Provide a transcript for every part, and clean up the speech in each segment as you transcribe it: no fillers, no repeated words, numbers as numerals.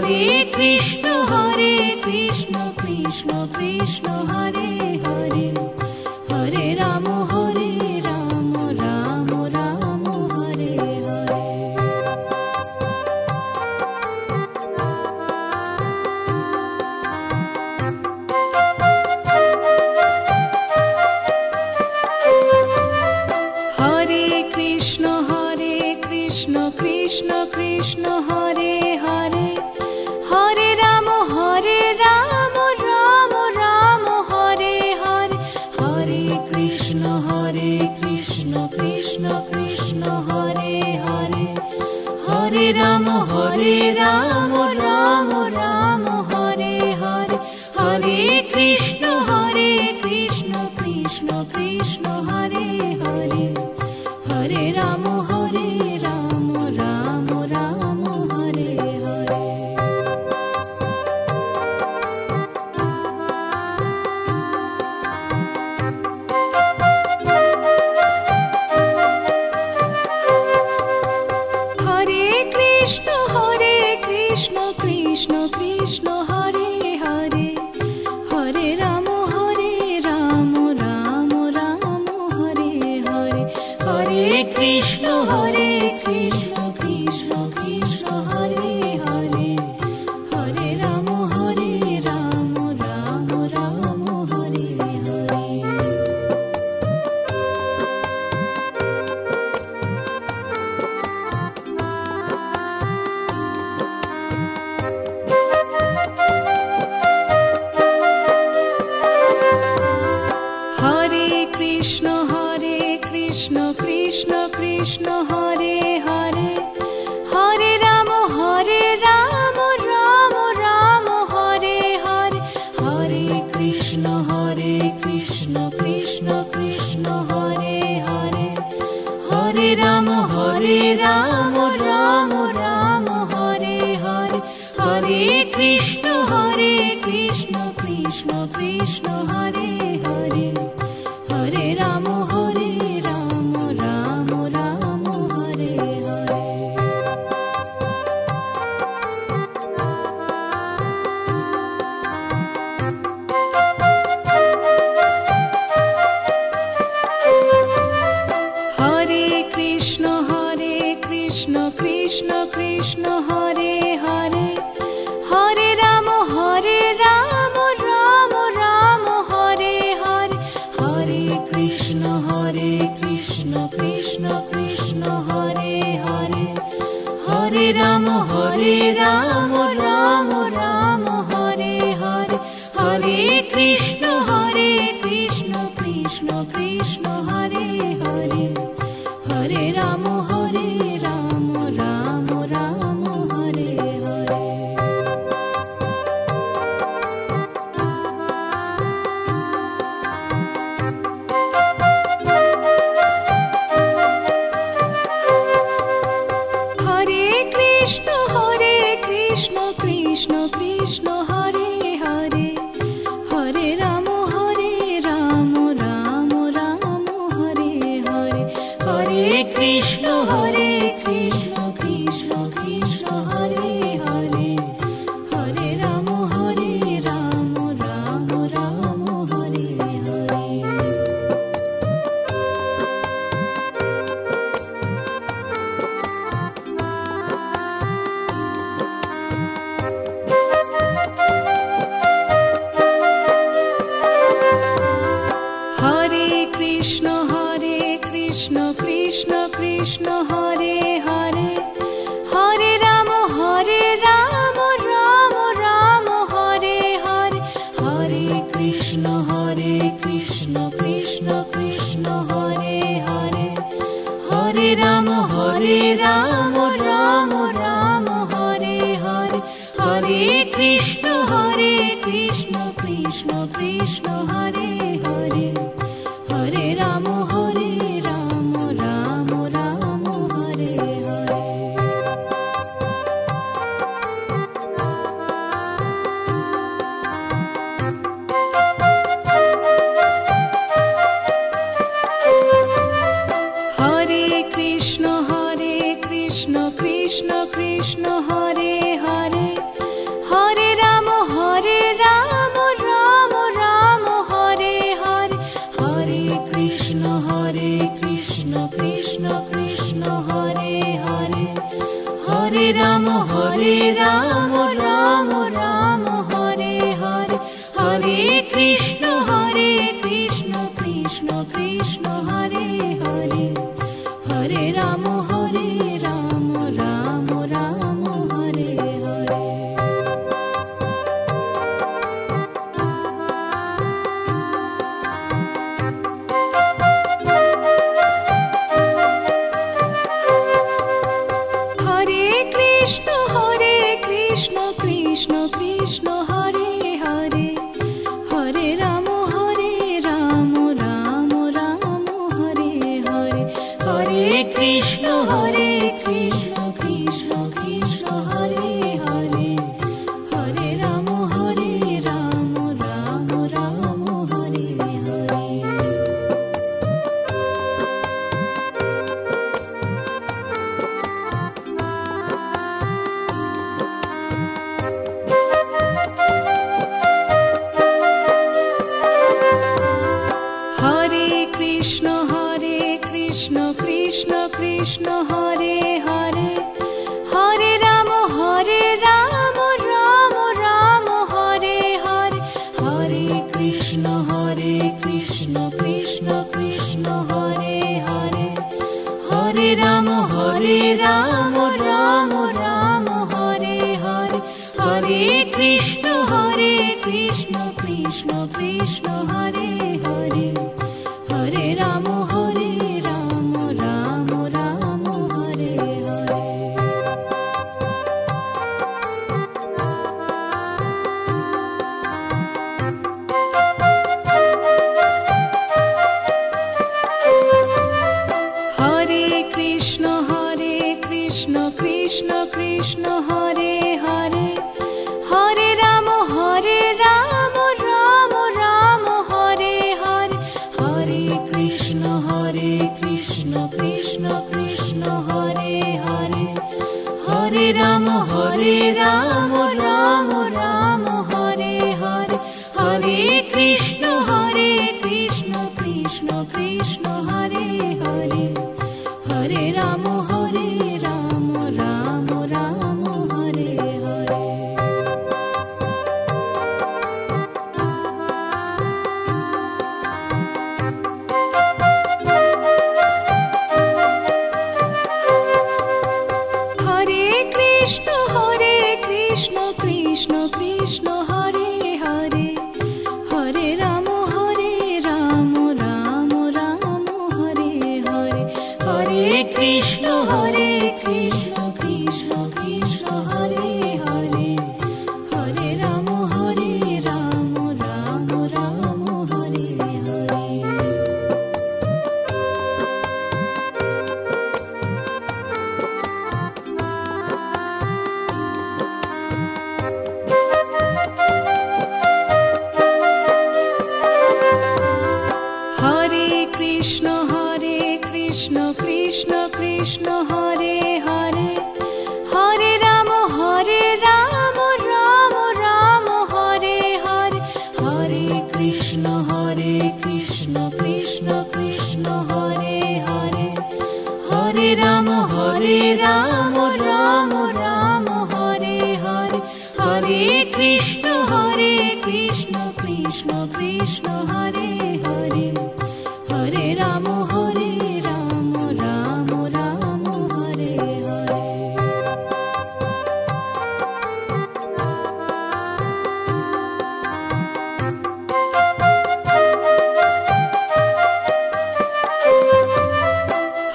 Hare Krishna Krishna Krishna Hare Hare, Hare Ram Ram Ram Hare Hare. Hare Krishna Krishna Krishna Hare Hare, Hare Ram Ram Ram Hare Hare, Hare Krishna Krishna Krishna Hare Hare, Hare Ram Ram Ram Hare Hare, Hare Krishna Krishna Krishna Hare Hare, Hare Ram Ram Ram Hare Hare. Hare Krishna Krishna Krishna Hare Hare, Hare Ram Ram Ram Hare Hare, Hare Krishna Krishna Krishna Hare Hare, Hare Ram Ram Ram Hare Hare. Hare Krishna Krishna Krishna Hare Hare, Hare Ram Ram Ram Hare Hare, Hare Krishna Krishna Krishna Hare Hare, Hare Ram Ram Ram Hare Hare, Hare Krishna Krishna Krishna Hare Hare, Hare Ram Ram Ram Hare Hare. Hare Krishna Krishna Krishna Hare Hare, Hare Ram Ram Ram Hare Hare, Hare Krishna Krishna Krishna Hare Hare, Hare Ram Ram Ram Hare Hare, Hare Krishna Krishna Krishna Hare Hare, Hare Ram Ram Ram Hare Hare. Hare Krishna Krishna Krishna Hare Hare, Hare Ram Ram Ram Hare Hare, Hare Krishna Krishna Krishna Hare Hare, Hare Ram Ram Ram Hare Hare. Hare Krishna Krishna Krishna Hare Hare, Hare Ram Ram Ram Hare Hare, Hare Krishna Krishna Krishna Hare Hare, Hare Ram Ram Ram Hare Hare, Hare Krishna Krishna Krishna Hare Hare, Hare Ram Ram Ram Hare Hare. Hare Krishna Krishna Krishna Hare Hare, Krishna Hare Hare Hare Ram Ram Ram Hare Hare Hare Krishna Krishna Krishna Hare Hare Hare Ram Ram Ram Hare Hare. Hare Krishna Krishna Krishna Hare Hare Hare Ram Ram Ram Hare Hare Hare Krishna Krishna Krishna Hare Hare Hare Ram Ram Ram Hare Hare Hare Krishna Krishna Krishna Hare Hare Hare Ram Ram Ram Hare Hare. Hare Krishna Krishna Krishna Hare Hare Hare Ram Ram Ram Hare Hare Hare Krishna Krishna Krishna Hare Hare Hare Ram Ram Ram Hare Hare Hare Krishna Krishna Krishna Hare Hare Hare Ram Ram Ram Hare Hare. Hare Krishna Krishna Krishna Hare Hare Hare Ram Ram Ram Hare Hare Hare Krishna Krishna Krishna Hare Hare Hare Ram Ram Ram Hare Hare. Hare Krishna Krishna Krishna Hare Hare Hare Ram Ram Ram Hare Hare Hare Krishna Krishna Krishna Hare Hare Hare Ram Ram Ram Hare Hare Hare Krishna Krishna Krishna Hare Hare Hare Ram Ram Ram Hare Hare.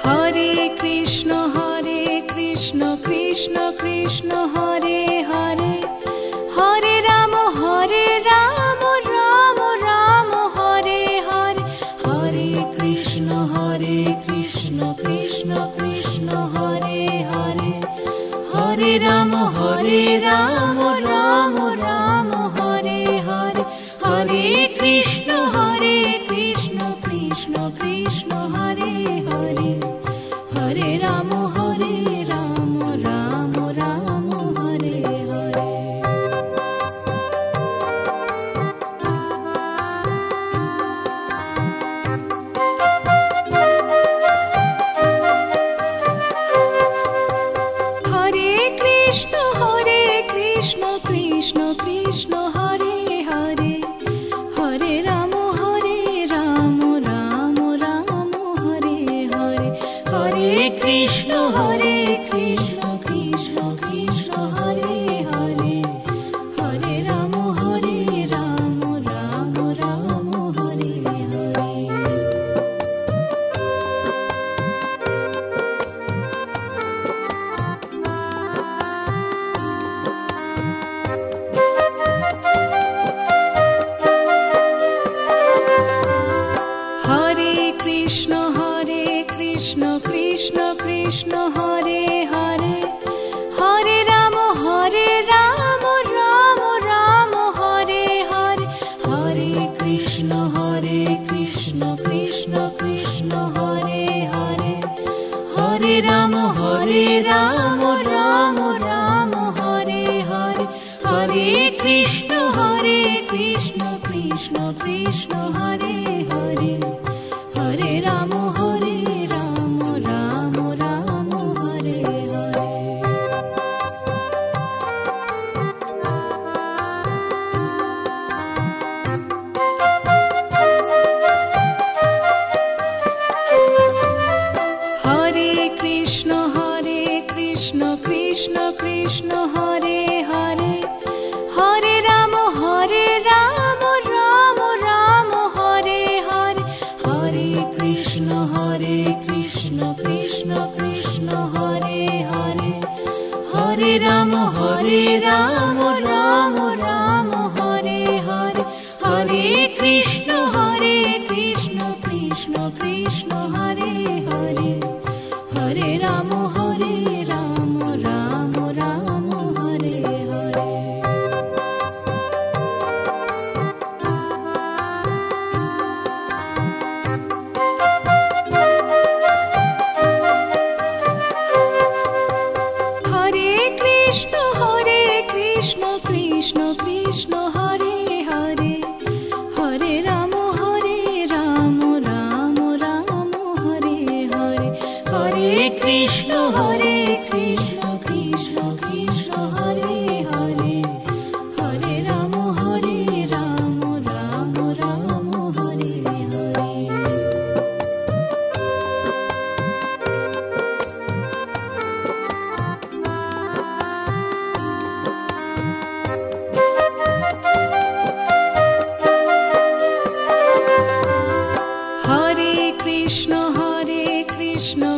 Hare Krishna Krishna Krishna Hare Hare Hare Ram Ram Ram Hare Krishna Krishna Krishna Hare Hare Hare Ram Ram Ram Hare Hare. Hare Krishna Krishna Krishna Hare Hare Hare Ram Ram Ram Hare Hare Hare Krishna Krishna Krishna Hare Hare Hare Ram Ram Ram Hare Hare Hare Krishna Krishna Krishna Hare Hare Hare Ram Ram Ram Hare Hare. Hare Krishna Krishna Krishna Hare Hare Hare Ram Ram Ram Hare Hare Hare Krishna Krishna Krishna Hare Hare Hare Ram Ram Ram Hare Hare. Hare Krishna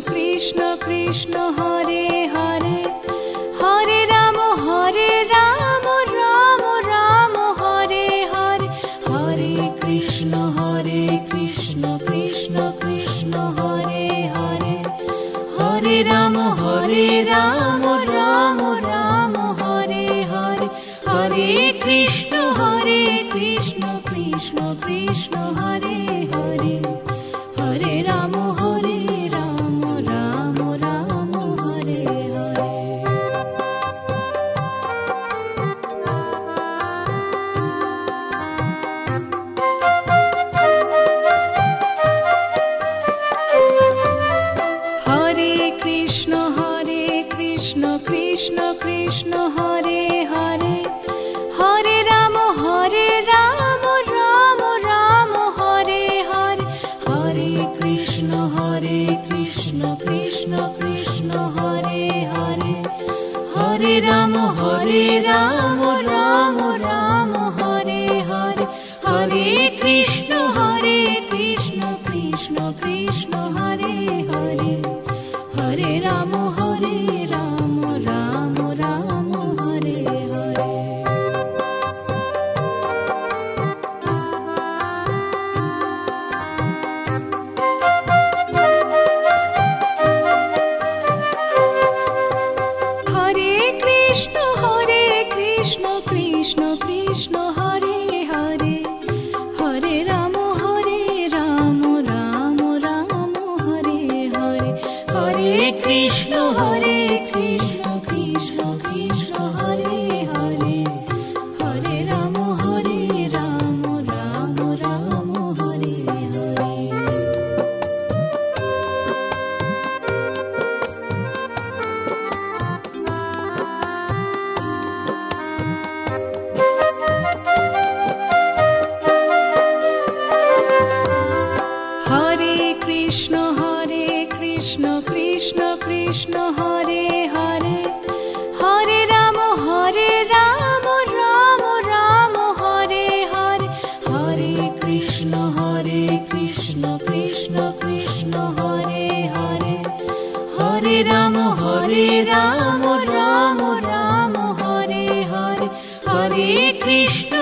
Krishna Krishna Hare Hare Hare Ram Ram Ram Hare Hare Hare Krishna Krishna Krishna Hare Hare Hare Ram Ram Ram Hare Hare Hare Krishna Krishna Krishna Hare Hare Hare Ram Ram Ram Hare Hare. Hare Krishna Krishna Krishna Hare Hare Hare Ram Ram Ram Hare Hare Hare Krishna Krishna Krishna Hare Hare Hare Ram Ram Ram Hare Hare Hare Krishna Krishna Krishna Hare Hare Hare Ram Ram Ram Hare Hare. Hare Krishna Krishna Krishna Hare Hare Hare Ram Ram Ram Hare Hare Hare Krishna Krishna Krishna Hare Hare Hare Ram Ram Ram Hare Hare. Hare Krishna Krishna Krishna Hare Hare Hare Ram Ram Ram Hare Hare Hare Krishna Krishna Krishna Hare Hare Hare Ram Ram Ram Hare Hare Hare Krishna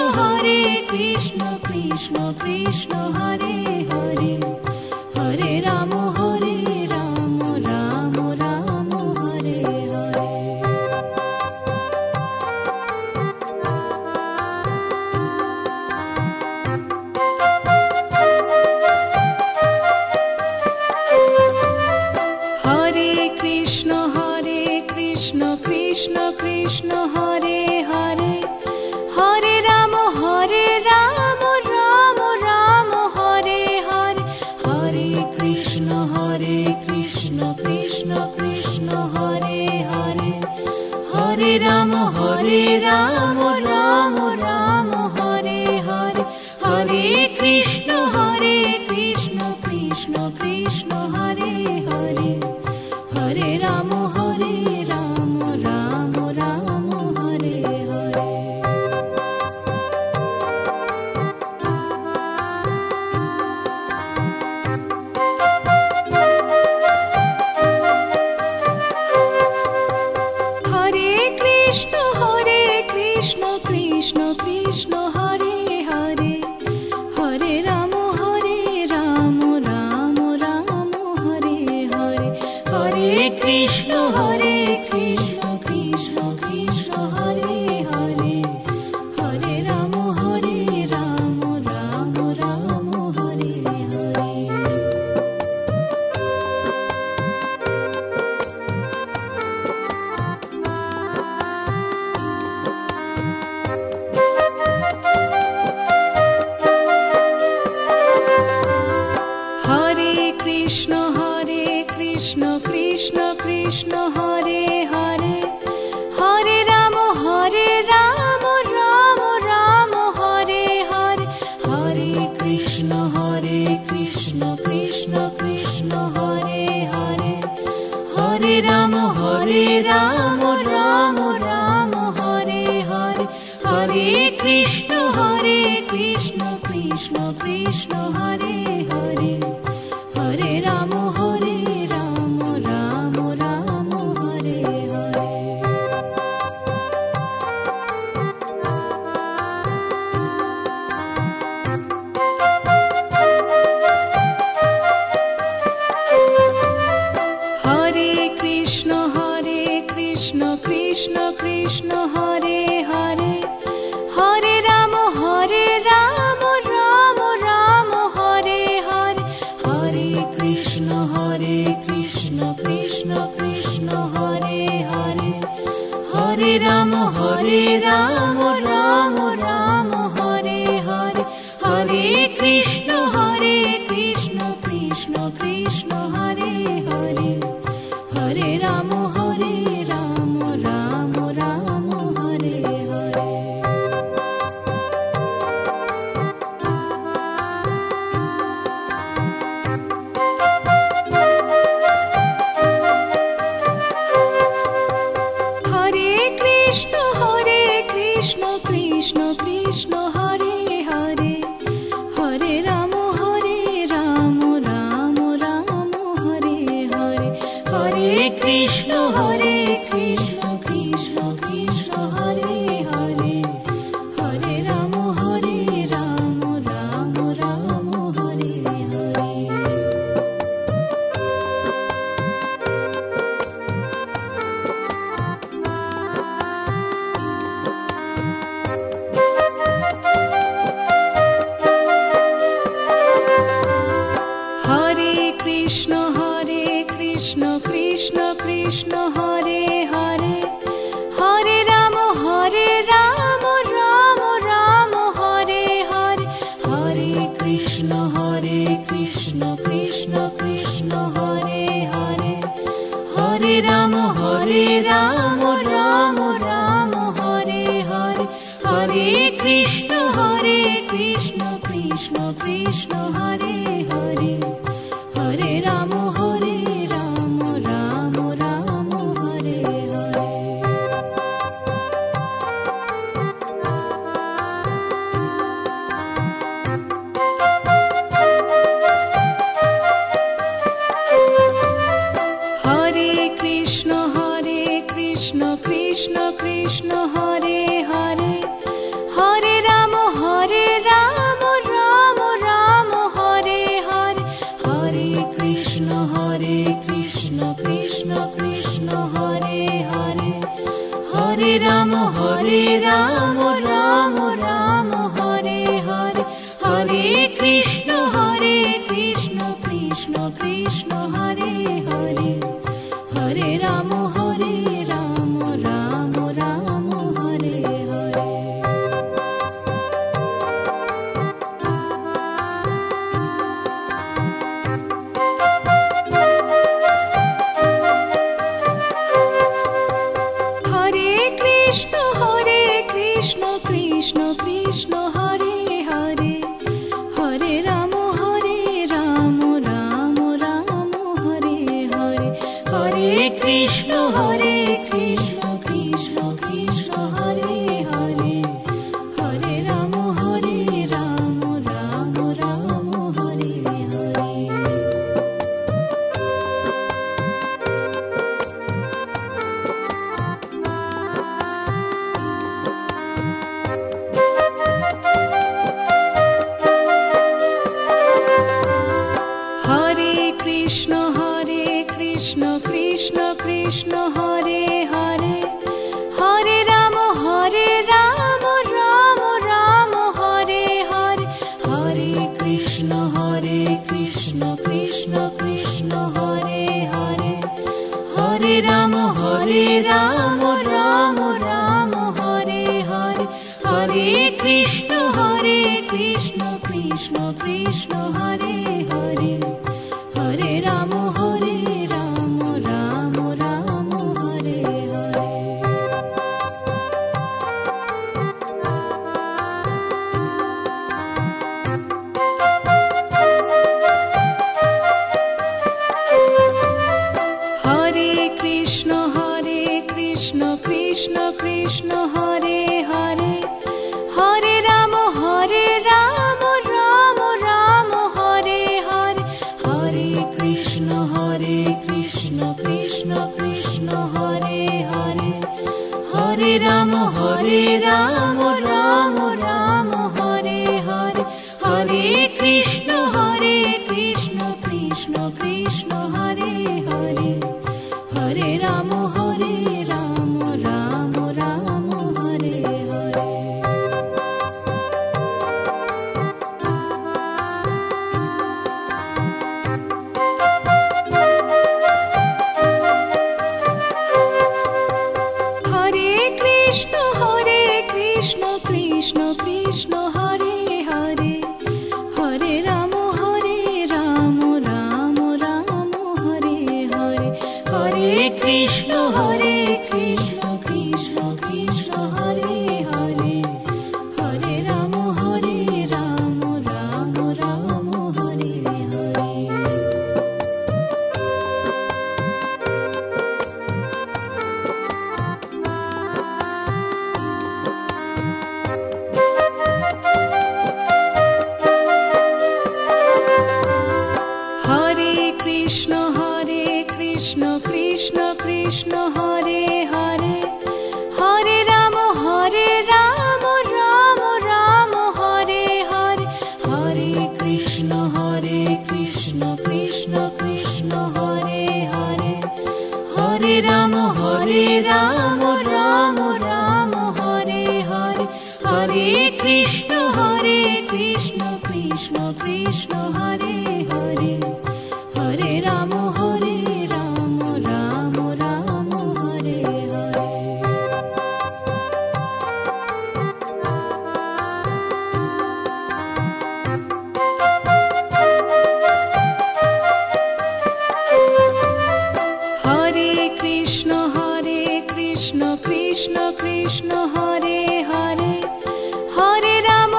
Krishna Krishna Hare Hare Hare Ram Ram Ram Hare Hare. Hare Krishna Krishna Krishna Hare Hare Krishna Krishna Hare Hare Hare Ram Ram Ram Hare Hare Hare Krishna Krishna Krishna Hare Hare Hare Ram Ram Ram Hare Hare Krishna Krishna Krishna Hare Hare Hare Ram Ram Ram Hare Hare Hare Krishna Krishna Krishna Hare Hare Hare Ram Ram Ram Hare Hare Hare Krishna Krishna Krishna Hare Hare Hare Ram Ram Ram Hare Hare Hare Krishna Krishna Krishna Hare Hare Hare Ram Ram Ram Hare Hare Hare Krishna Krishna Krishna Hare Hare Hare Ram Ram Ram Hare Hare Hare Krishna Krishna Krishna Hare Hare Hare Ram Ram Ram Hare Hare Hare Krishna Krishna Krishna Hare Hare Hare Ram Ram Ram Hare Hare Hare Krishna Krishna Krishna Hare Hare Hare Ram Ram Ram Hare Hare Hare Krishna Krishna Krishna Hare Hare Hare Ram Ram Ram Hare Hare Hare Krishna Krishna Krishna Hare Hare Hare Ram Ram Ram Hare Hare Hare Krishna Krishna Krishna Hare Hare Hare Ram Ram Ram Hare Hare Hare Krishna Krishna Krishna Hare Hare Hare Ram Ram Ram Hare Hare Hare Krishna Krishna Krishna Hare Hare Hare Ram Ram Ram Hare Hare Hare Krishna Krishna Krishna Hare Hare Hare Ram Ram Ram Hare Hare Hare Krishna Krishna Krishna Hare Hare Hare Ram Ram Ram Hare Hare Hare Krishna Krishna Krishna Hare Hare Hare Ram Ram Ram Hare Hare Hare Krishna Krishna Krishna Hare Hare Hare Ram Ram Ram Hare Hare. Hare Krishna Krishna Krishna Hare Hare Hare Ram Ram Ram Hare Hare Hare Krishna Krishna Krishna Hare Hare Hare Ram Ram Ram Hare Hare Hare Krishna Krishna Krishna Hare Hare Hare Ram Ram Ram Hare Hare. Hare Krishna Krishna Krishna Hare Hare Hare Ram Ram Ram Hare Hare Hare Krishna Krishna Krishna Hare Hare Hare Ram Ram Ram Hare Hare. Hare Krishna Krishna Krishna Hare Hare Hare Ram Ram Ram Hare Hare Hare Krishna Krishna Krishna Hare Hare Hare Ram Ram Ram Hare Hare Hare Krishna Krishna Krishna Hare Hare Hare Ram Ram Ram Hare Hare. Hare Krishna Krishna Krishna Hare Hare Hare Ram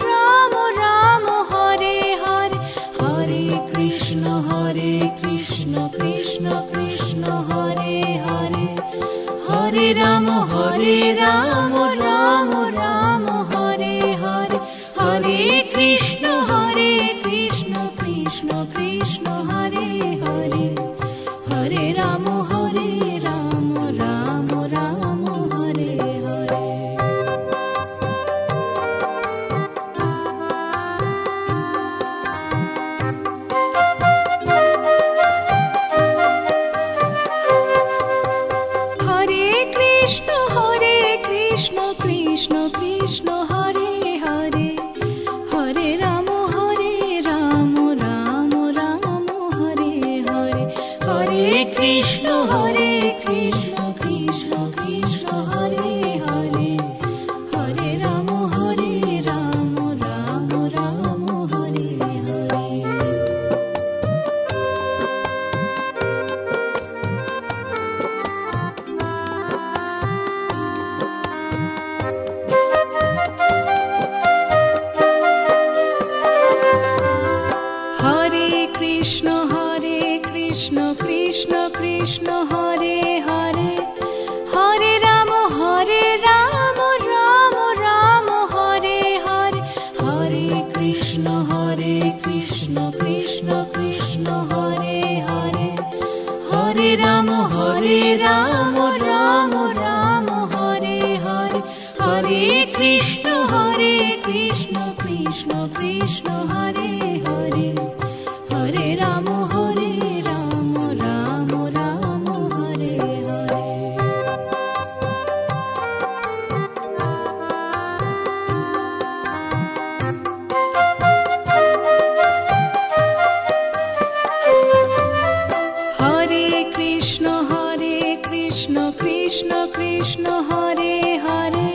Ram Ram Hare Hare Hare Krishna Krishna Krishna Hare Hare Hare Ram Ram Ram Hare Hare Hare Krishna Krishna Krishna Hare Hare Hare Ram Ram Ram Hare Hare. Hare Krishna Krishna Krishna Hare Hare Hare Ram Ram Ram Hare Hare Hare Krishna Krishna Krishna Hare Hare Hare Ram Ram Ram Hare Hare. Hare Krishna Krishna Krishna Hare Hare Hare Ram Ram Ram Hare Hare Hare Krishna Krishna Krishna Hare Hare Hare Ram Ram Ram Hare Hare Hare Krishna Krishna Krishna Hare Hare Hare Ram Ram Ram Hare Hare. Hare Krishna Krishna Krishna Hare Hare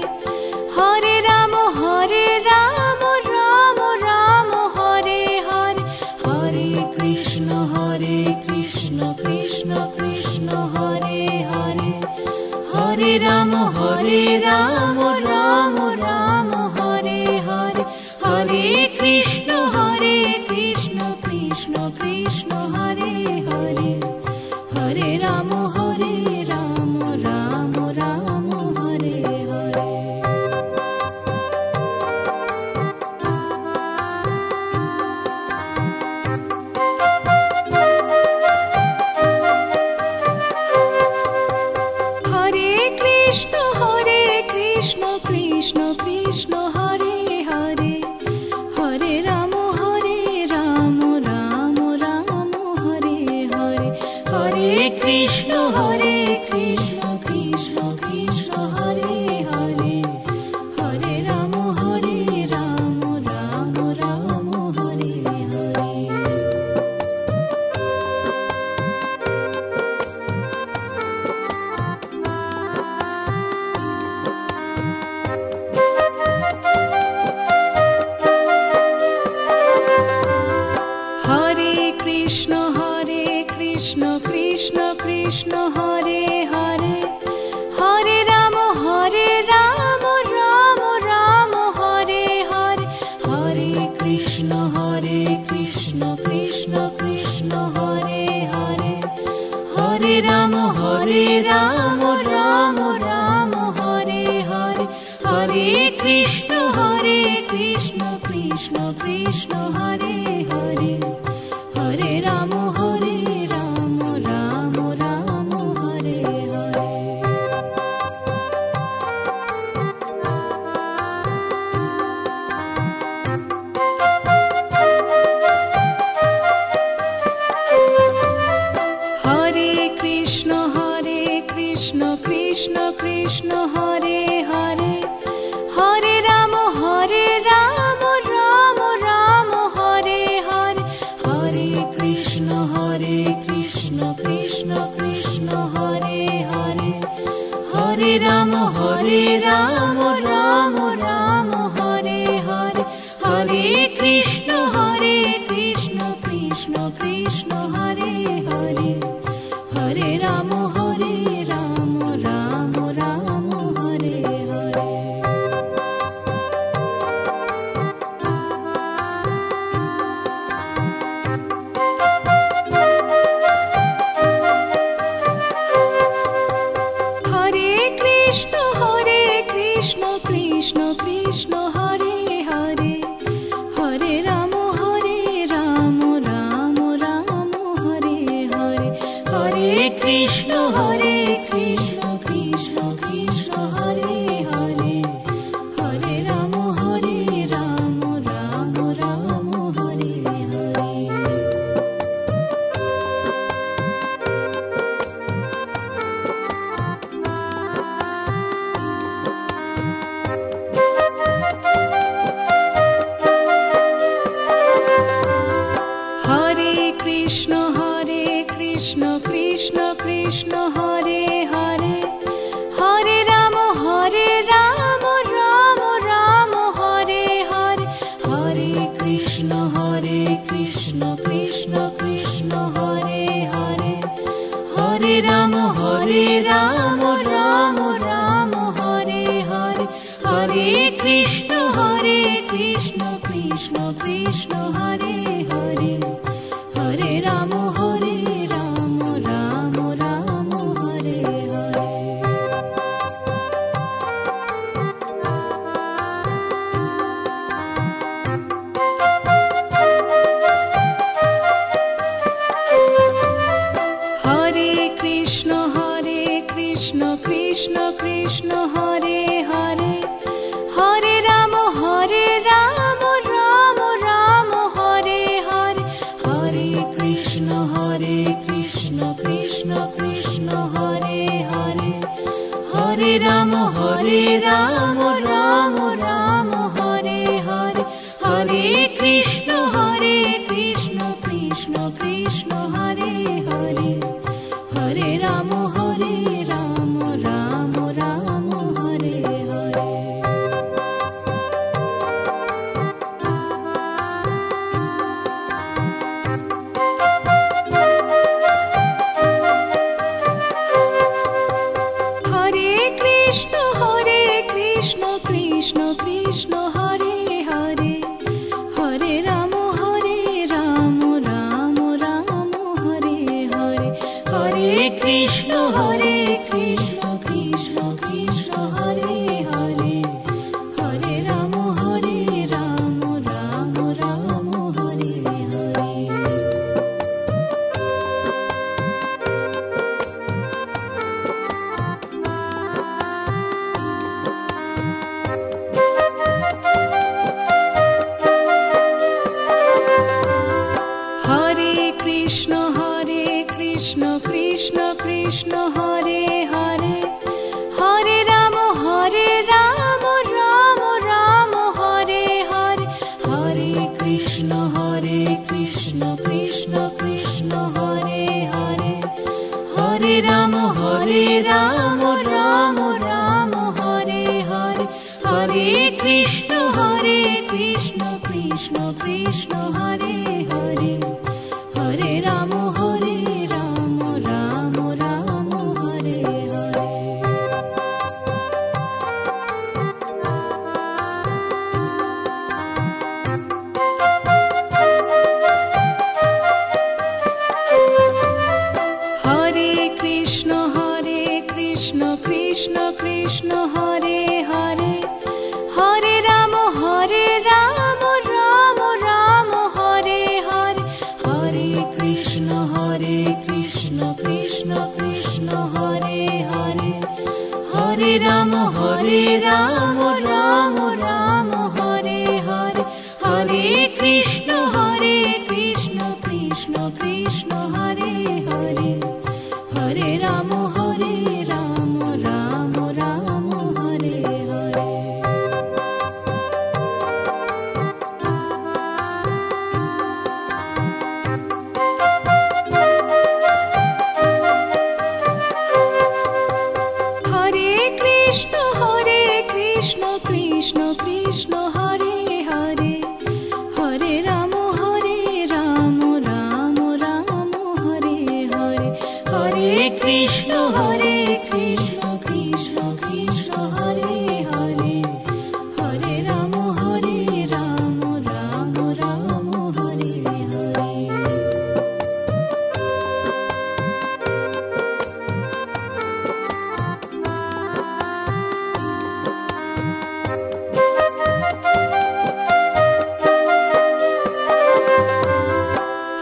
Hare Krishna Krishna Krishna Hare Hare Hare Ram Ram Ram Hare Hare. Hare Krishna Krishna Krishna Hare Hare Hare Ram Ram Ram Hare Hare Hare Krishna Krishna Krishna Hare Hare Hare Ram Ram Ram Hare Hare Hare Krishna Krishna Krishna Hare Hare Hare Ram Ram Ram Hare Hare. Hare Krishna Krishna Krishna Hare Hare Hare Ram Ram Ram Hare Hare Hare Krishna Krishna Krishna Hare Hare Hare Ram Ram Ram Hare Hare. Hare Krishna Krishna Krishna Hare Hare Hare Ram Ram Ram Hare Hare Hare Krishna Krishna Krishna Hare Hare Hare Ram Ram Ram Hare Hare Hare Krishna Krishna Krishna Hare Hare Hare Ram Ram Ram Hare Hare. Hare Krishna Krishna Krishna Hare Hare Hare Ram Ram Ram Hare Hare Hare Krishna Krishna Krishna Hare Hare Hare Ram Ram Ram Hare Hare Hare Krishna Krishna Krishna Hare Hare Hare Ram Ram Ram Hare Hare. Hare Krishna Krishna Krishna Hare Hare Hare Ram Ram Ram Hare Hare Hare Krishna Krishna Krishna Hare Hare Hare Ram Ram Ram Hare Hare. Hare Krishna Krishna Krishna Hare Hare Hare Ram Ram Ram Hare Hare Hare Krishna Krishna Krishna Hare Hare Hare Ram Ram Ram Hare Hare Hare Krishna Krishna Krishna Hare Hare Hare Ram Ram Ram Hare Hare. Hare Krishna Krishna Krishna Hare Hare Ram Ram Ram Hare Hare, Hare Krishna Krishna Krishna Hare Hare, Hare Ram Ram Ram Hare Hare. Hare Krishna Krishna Krishna Hare Hare, Hare Ram Ram Ram Hare Hare, Hare Krishna Krishna Krishna Hare Hare, Hare Ram Ram Ram Hare Hare.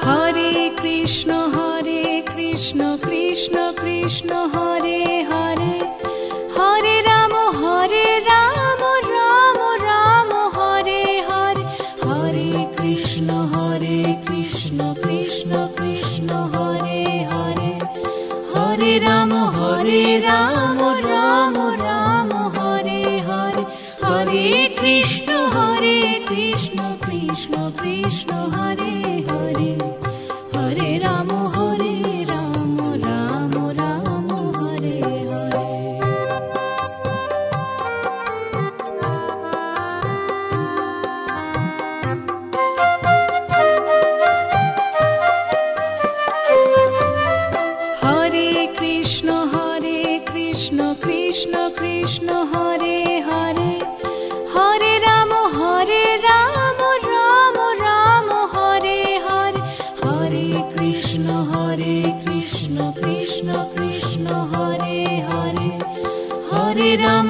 Hare Krishna Krishna Krishna Hare Hare, Hare Ram Ram Ram Hare Hare, Hare Krishna Krishna Krishna Hare Hare, Hare Ram Ram Ram Hare Hare, Hare Krishna Krishna Krishna Hare Hare, Hare Ram Ram Ram Hare Hare. Hare Krishna Krishna Krishna Hare Hare, Hare Ram Ram Ram Hare Hare, Hare Krishna Krishna Krishna Hare Hare, Hare Ram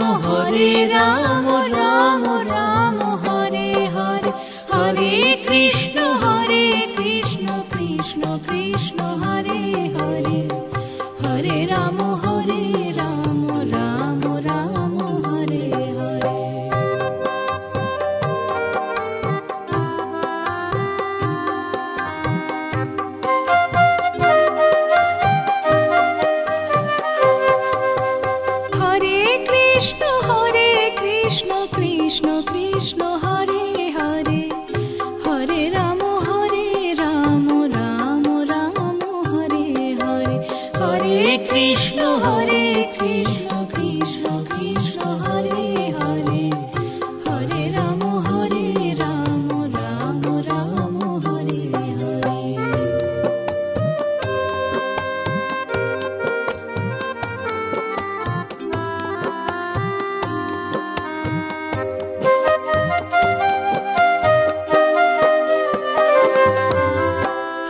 Ram Ram Hare Hare, Hare Krishna Krishna Krishna Hare Hare, Hare Ram Ram Ram Hare Hare. Hare Krishna Krishna Krishna Hare Hare, Hare Ram Ram Ram Hare Hare, Hare Krishna Krishna Krishna Hare Hare, Hare Ram Ram Ram Hare Hare.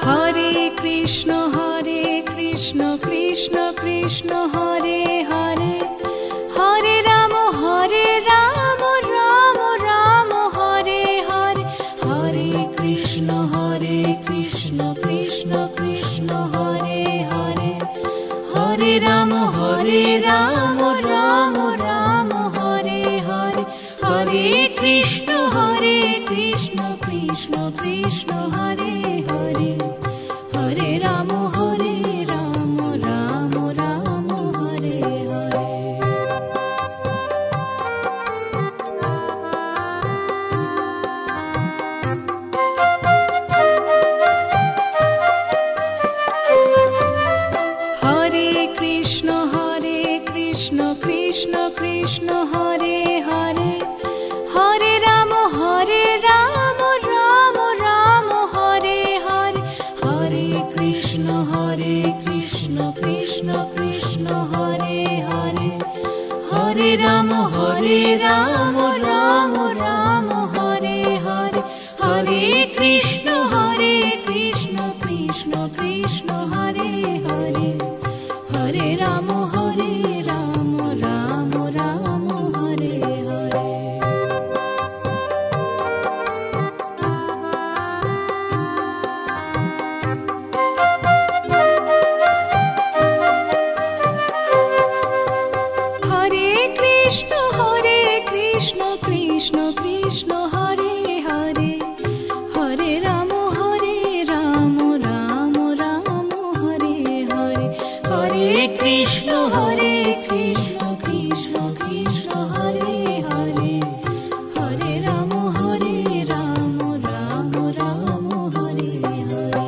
Hare Krishna Krishna Krishna Hare Hare, Hare Ram Ram Ram Hare Hare, Hare Krishna Krishna Krishna Hare Hare, Hare Ram Ram Ram Hare Hare, Hare Krishna Krishna Krishna Hare Hare, Hare Ram Ram Ram Hare Hare. Hare Krishna Krishna Krishna Hare Hare, Hare Ram Ram Ram Hare Hare, Hare Krishna Krishna Krishna Hare Hare, Hare Ram Ram Ram Hare Hare, Hare Krishna Krishna Krishna Hare Hare, Hare Ram Ram Ram Hare Hare. Hare Krishna Krishna Krishna Hare Hare Hare Ram Ram Ram Hare Hare Hare Krishna Krishna Krishna Hare Hare Hare Ram Ram Ram Hare Hare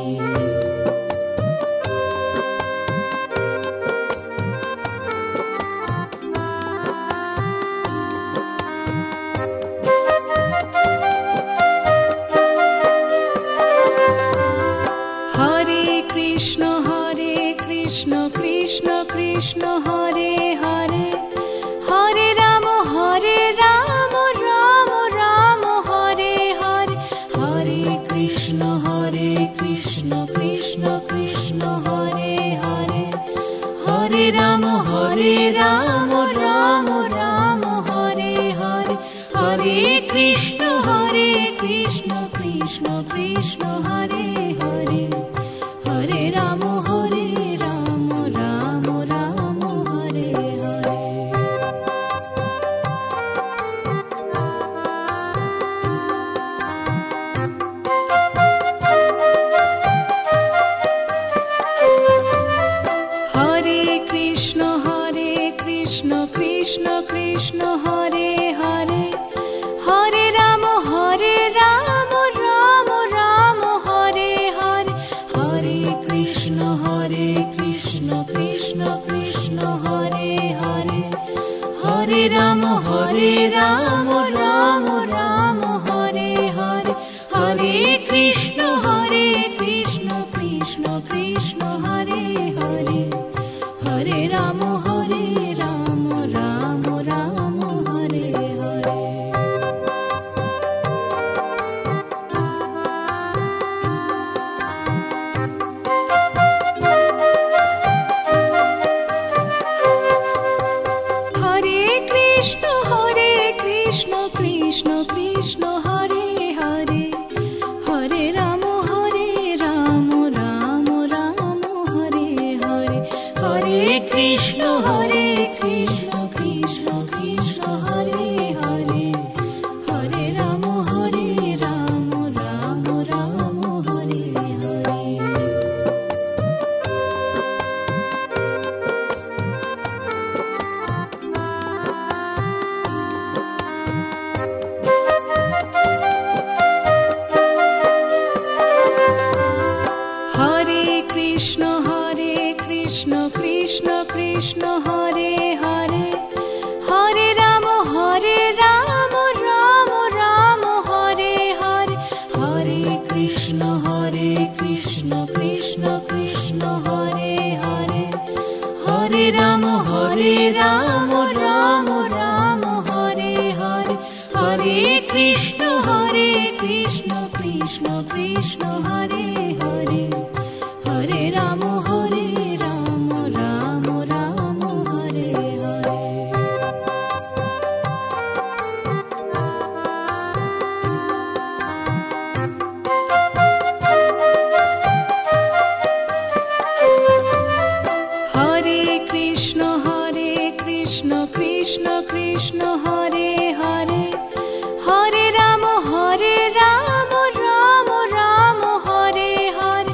Krishna Krishna Krishna Hare Hare Hare Ram Ram Ram Hare Hare Hare Krishna Krishna Krishna Hare Hare Hare Ram Ram Ram Hare Hare Hare Krishna Krishna Krishna Hare Hare Hare Ram Ram Ram Hare Hare Hare Krishna Krishna Krishna Hare Hare Hare Ram Ram Ram Hare Hare Hare Krishna Krishna Krishna Hare Hare Hare Ram Ram Ram Hare Hare Hare Krishna Krishna Krishna Hare Hare Hare Ram Ram Ram Hare Hare Hare Krishna Krishna Krishna Hare Hare Hare Ram Ram Ram Hare Hare Hare Krishna Krishna Krishna Hare Hare Hare Ram Ram Ram Hare Hare Hare Krishna Krishna Krishna Hare Hare Hare Ram Ram Ram Hare Hare Hare Krishna Krishna Krishna Hare Hare Hare Ram Ram Ram Hare Hare Hare Krishna Krishna Krishna Hare Hare Hare Ram Ram Ram Hare Hare Hare Krishna Krishna Krishna Hare Hare Hare Ram Ram Ram Hare Hare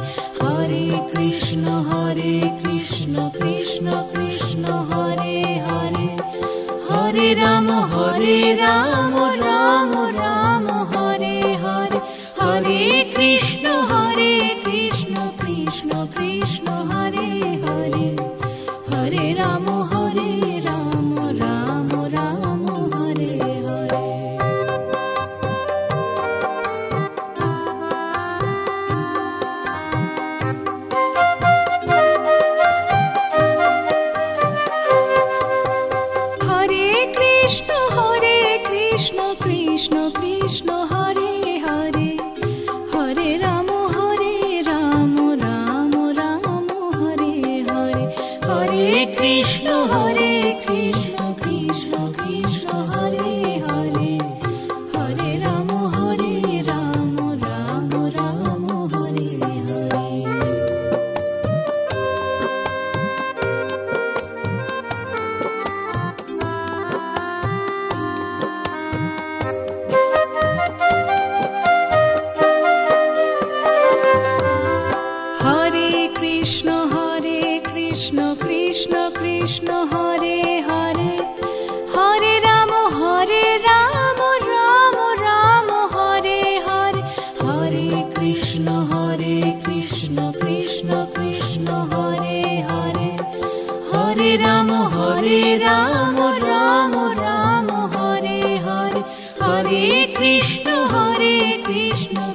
Hare Krishna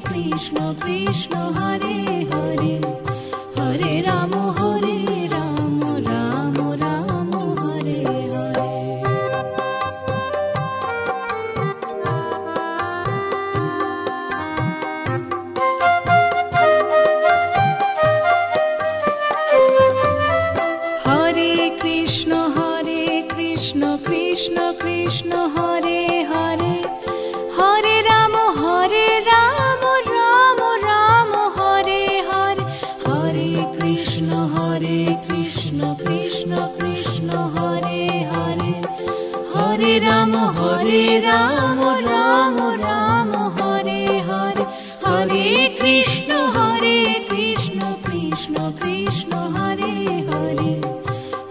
Krishna Krishna Hare Hare Hare Ram Ram Ram Hare Hare. Hare Krishna Krishna Krishna Hare Hare Hare Ram Ram Ram Hare Hare Hare Krishna Krishna Krishna Hare Hare Hare Ram Ram Ram Hare Hare Hare Krishna Krishna Krishna Hare Hare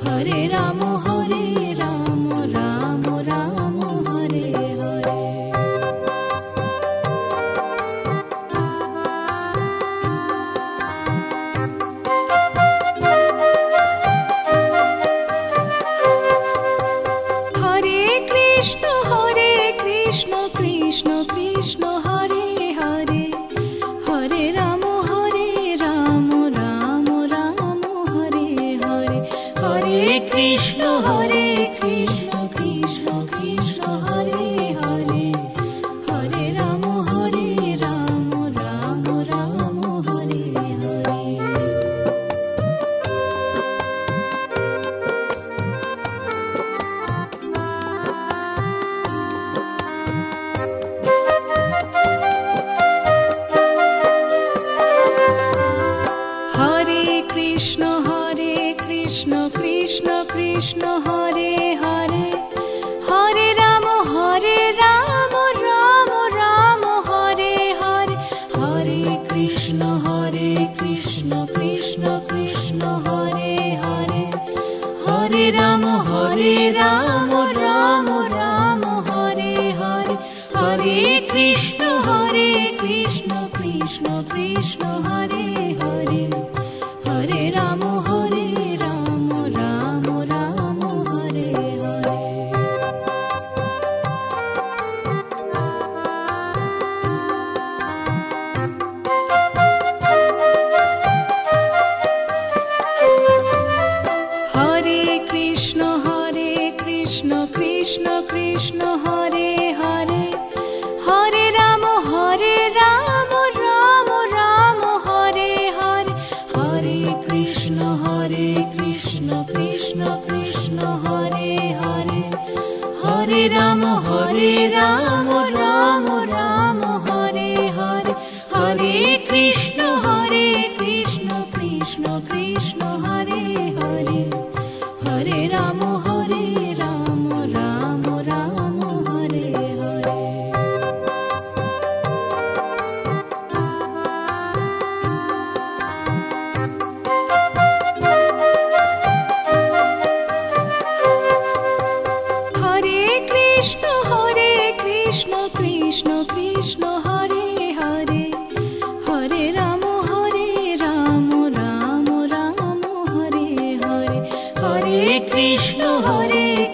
Hare Ram Ram Ram Hare Hare. Hare Krishna Krishna Krishna Hare Hare Hare Ram Ram Ram Hare Hare Hare Krishna Krishna Krishna Hare Hare Hare Ram Ram Ram Hare Hare. Hare Krishna Krishna Krishna Hare Hare Hare Ram Ram Ram Hare Hare Hare Krishna Krishna Krishna Hare Hare Hare Ram Ram Ram Hare Hare Hare Krishna Krishna Krishna Hare Hare Hare Ram Ram Ram Hare Hare. Hare Krishna Krishna Krishna Hare Hare Hare Ram Ram Ram Hare Hare Hare Krishna Krishna Krishna Hare Hare Hare Ram Ram Ram Hare Hare Hare Krishna Krishna Krishna Hare Hare Hare Ram Ram Ram Hare Hare. Hare Krishna Krishna Krishna Hare Hare Hare Ram Ram Ram Hare Hare Hare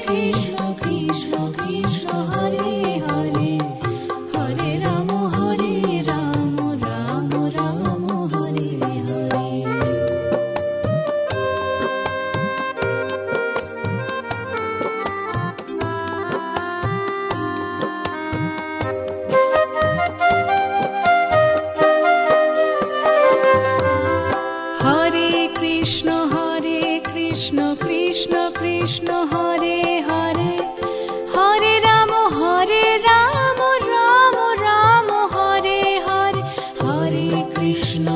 Krishna Krishna Krishna Hare Hare Hare Ram Ram Ram Hare Hare. Hare Krishna Krishna Krishna Hare Hare Hare Ram Ram Ram Hare Hare Hare Krishna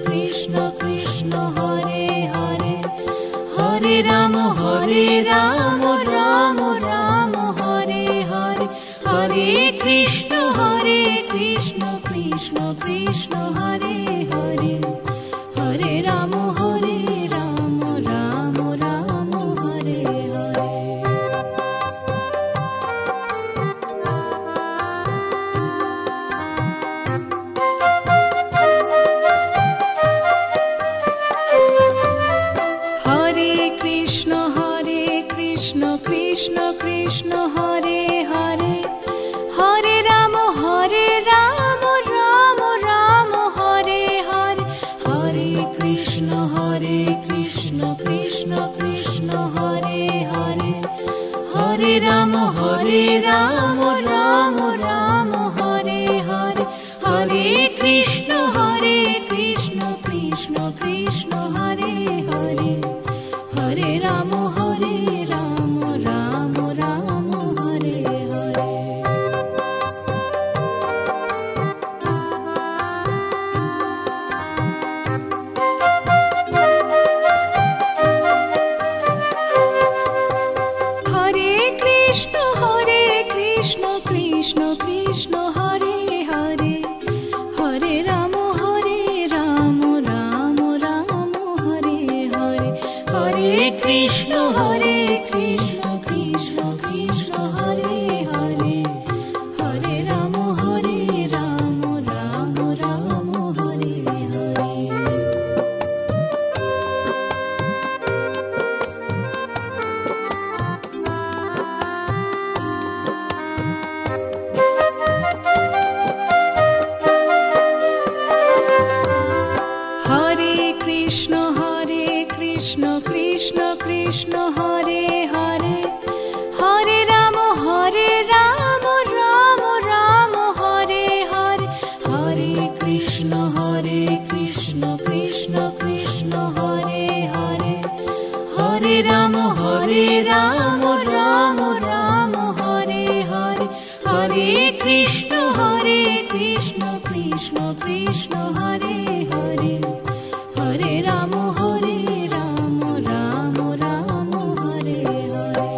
Krishna Krishna Hare Hare Hare Ram Ram Ram Hare Hare Hare Krishna Krishna Krishna Hare Hare Hare Ram Ram Ram Hare Hare. Hare Krishna Krishna Krishna Hare Hare Ram Ram Ram Hare Hare, Hare Krishna Krishna Krishna Hare Hare, Hare Ram Ram Ram Hare Hare. Hare Krishna Krishna Krishna Hare Hare, Hare Ram Ram Ram Hare Hare, Hare Krishna Krishna Krishna Hare Hare, Hare Ram Ram Ram Hare Hare. Hare Krishna Krishna Krishna Hare Hare, Hare Ram Ram Ram Hare Hare, Hare Krishna Krishna Krishna Hare Hare, Hare Ram Ram Ram Hare Hare, Hare Krishna Krishna Krishna Hare Hare, Hare Ram Ram Ram Hare Hare.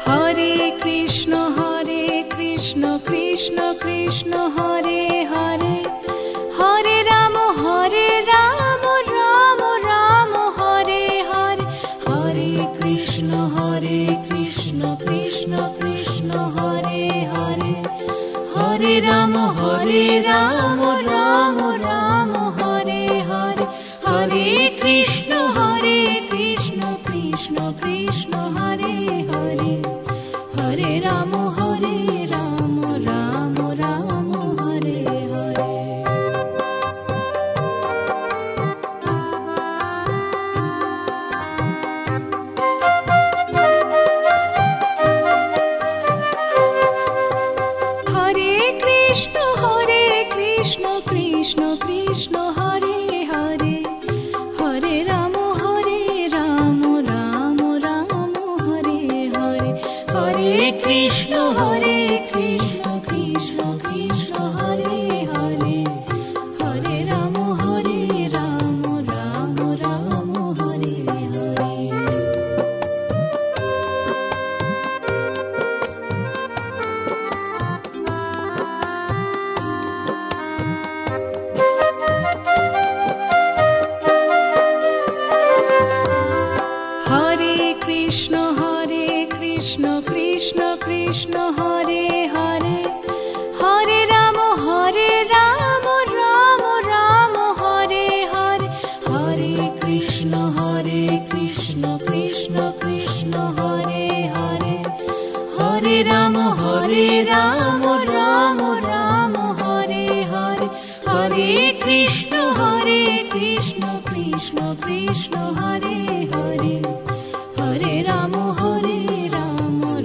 Hare Krishna Krishna Krishna Hare Hare, Hare Ram Ram Ram Hare Hare, Hare Krishna Krishna Krishna Hare Hare, Hare Ram Ram Ram Hare Hare, Hare Krishna Krishna Krishna Hare Hare, Hare Ram Ram Ram Hare Hare. Hare Krishna Krishna Krishna Hare Hare, Hare Ram Ram Ram Hare Hare, Hare Krishna Krishna Krishna Hare Hare, Hare Ram Ram Ram Hare Hare. Hare Krishna Krishna Krishna Hare Hare, Hare Ram Ram Ram Hare Hare, Hare Krishna Krishna Krishna Hare Hare, Hare Ram Ram Ram Hare Hare, Hare Krishna Krishna Krishna Hare Hare, Hare Ram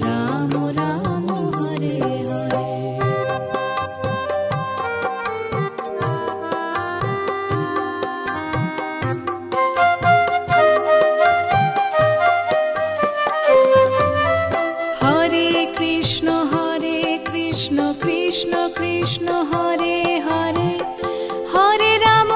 Ram Ram Hare Hare. Hare Krishna Krishna Krishna Hare Hare, Hare Ram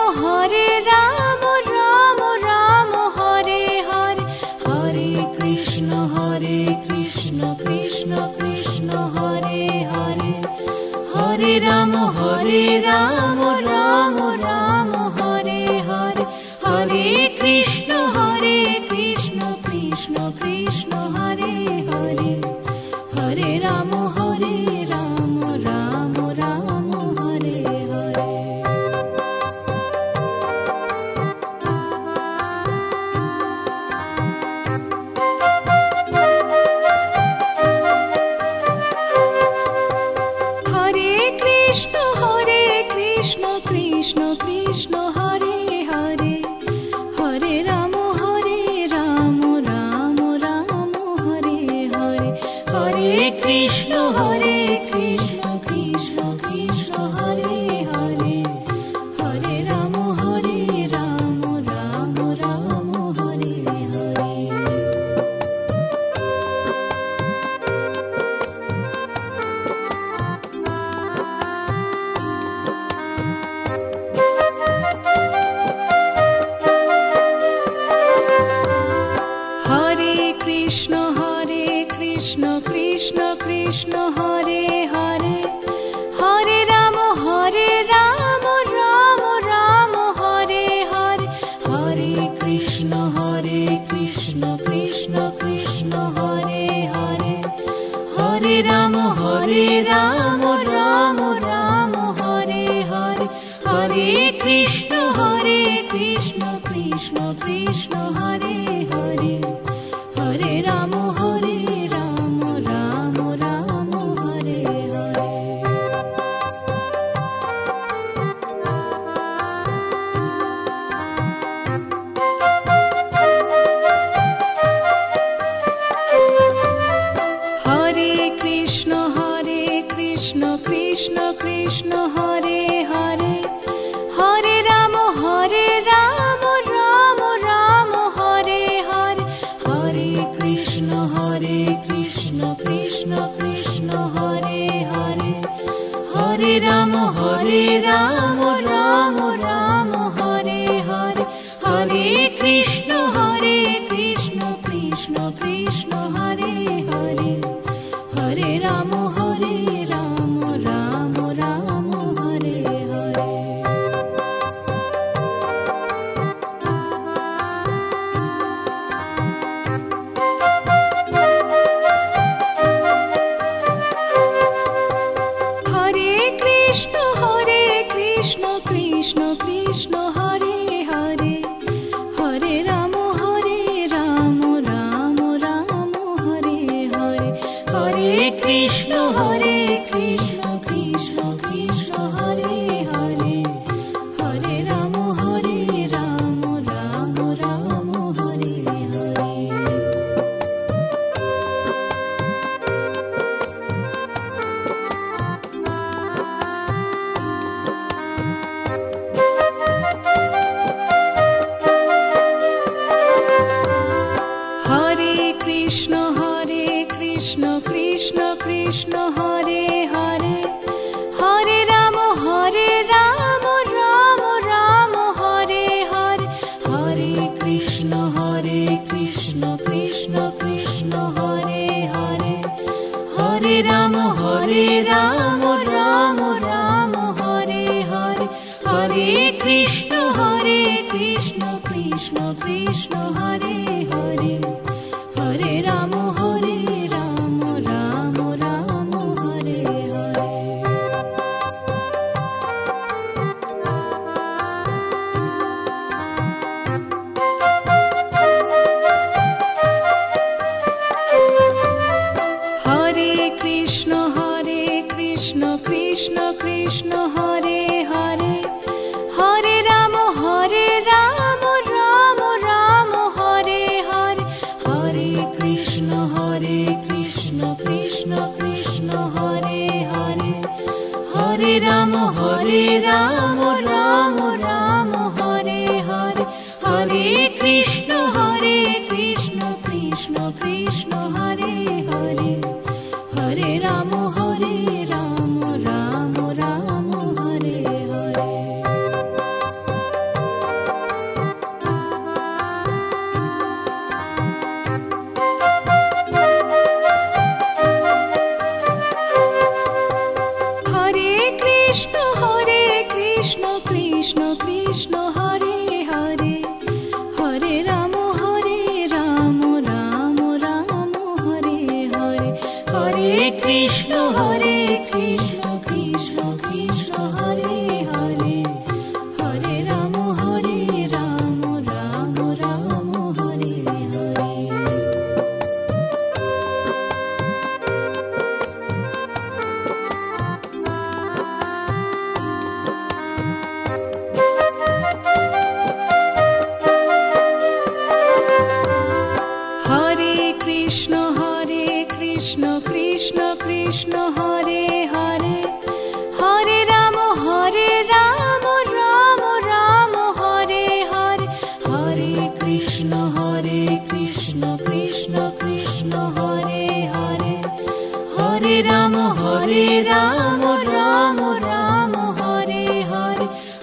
Krishna Krishna Hare Hare Hare Ram Ram Ram Hare Hare Hare Krishna Krishna Krishna Hare Hare Hare Ram Ram Ram Hare Hare Krishna Krishna Krishna Hare Hare Hare Ram Ram Ram Hare Hare Hare Krishna Krishna Krishna Hare Hare Hare Ram Ram Ram Hare Hare Hare Krishna Krishna Krishna Hare Hare Hare Ram Ram Ram Hare Hare Hare Krishna Krishna Krishna Hare Hare Hare Ram Ram Ram Hare Hare Hare Krishna Krishna Krishna Hare Hare Hare Ram Ram Ram Hare Hare Hare Krishna Krishna Krishna Hare Hare Hare Ram Ram Ram Hare Hare Hare Krishna Krishna Krishna Hare Hare Hare Ram Ram Ram Hare Hare Hare Krishna Krishna Krishna Hare Hare Hare Ram Ram Ram Hare Hare Hare Krishna Krishna Krishna Hare Hare Hare Ram Ram Ram Hare Hare Hare Krishna Krishna Krishna Hare Hare Hare Ram Ram Ram Hare Hare Hare Krishna Krishna Krishna Hare Hare Hare Ram Ram Ram Hare Hare Hare Krishna Krishna Krishna Hare Hare Hare Ram Ram Ram Hare Hare Hare Krishna Krishna Krishna Hare Hare Hare Ram Ram Ram Hare Hare Hare Krishna Krishna Krishna Hare Hare Hare Ram Ram Ram Hare Hare Hare Krishna Krishna Krishna Hare Hare Hare Ram Ram Ram Hare Hare Hare Krishna Krishna Krishna Hare Hare Hare Ram Ram Ram Hare Hare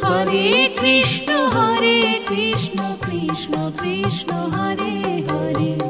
Hare Krishna Krishna Krishna Hare Hare.